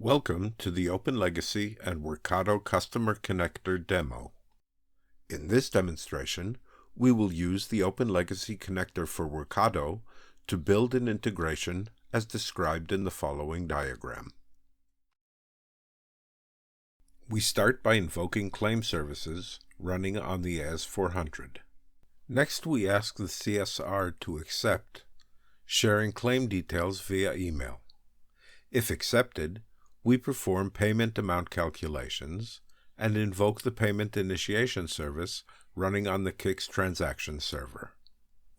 Welcome to the OpenLegacy and Workato Customer Connector demo. In this demonstration, we will use the OpenLegacy connector for Workato to build an integration as described in the following diagram. We start by invoking claim services running on the AS400. Next, we ask the CSR to accept sharing claim details via email. If accepted, we perform payment amount calculations and invoke the payment initiation service running on the CICS transaction server.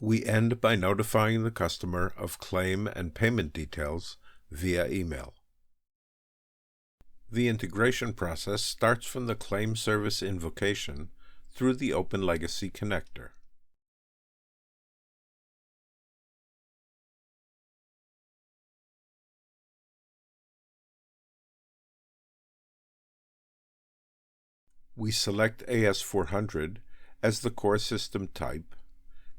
We end by notifying the customer of claim and payment details via email. The integration process starts from the claim service invocation through the OpenLegacy connector. We select AS400 as the core system type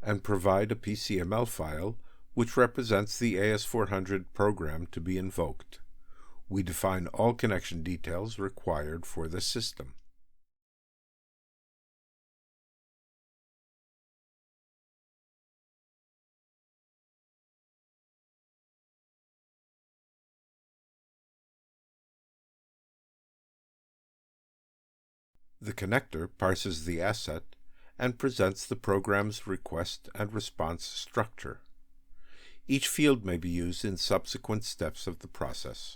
and provide a PCML file which represents the AS400 program to be invoked. We define all connection details required for the system. The connector parses the asset and presents the program's request and response structure. Each field may be used in subsequent steps of the process.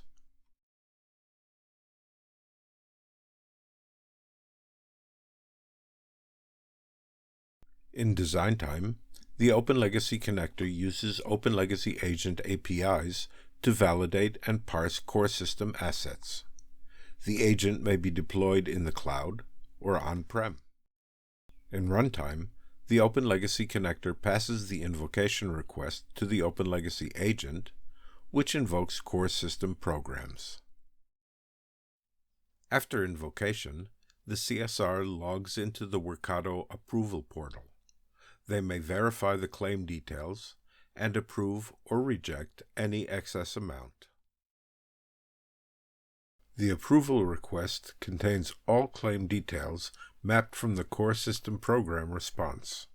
In design time, the OpenLegacy connector uses OpenLegacy agent APIs to validate and parse core system assets. The agent may be deployed in the cloud or on-prem. In runtime, the OpenLegacy connector passes the invocation request to the OpenLegacy agent, which invokes core system programs. After invocation, the CSR logs into the Workato approval portal. They may verify the claim details and approve or reject any excess amount. The approval request contains all claim details mapped from the core system program response.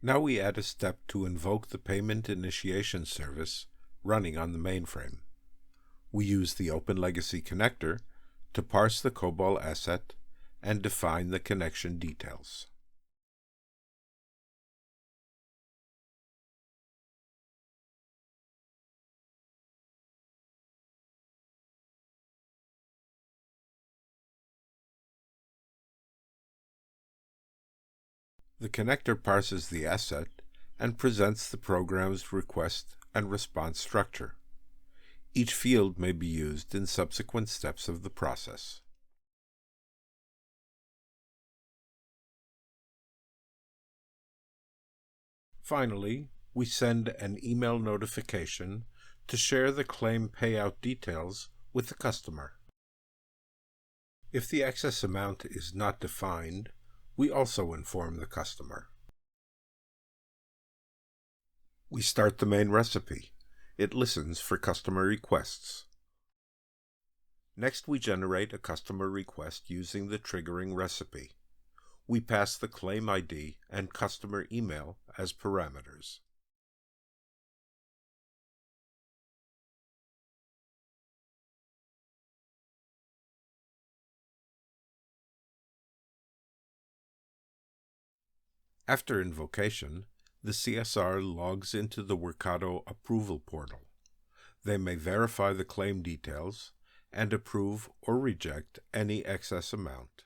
Now we add a step to invoke the payment initiation service running on the mainframe. We use the OpenLegacy connector to parse the COBOL asset and define the connection details. The connector parses the asset and presents the program's request and response structure. Each field may be used in subsequent steps of the process. Finally, we send an email notification to share the claim payout details with the customer. If the excess amount is not defined, we also inform the customer. We start the main recipe. It listens for customer requests. Next, we generate a customer request using the triggering recipe. We pass the claim ID and customer email as parameters. After invocation, the CSR logs into the Workato approval portal. They may verify the claim details and approve or reject any excess amount.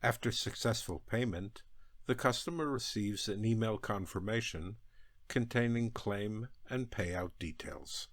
After successful payment, the customer receives an email confirmation containing claim and payout details.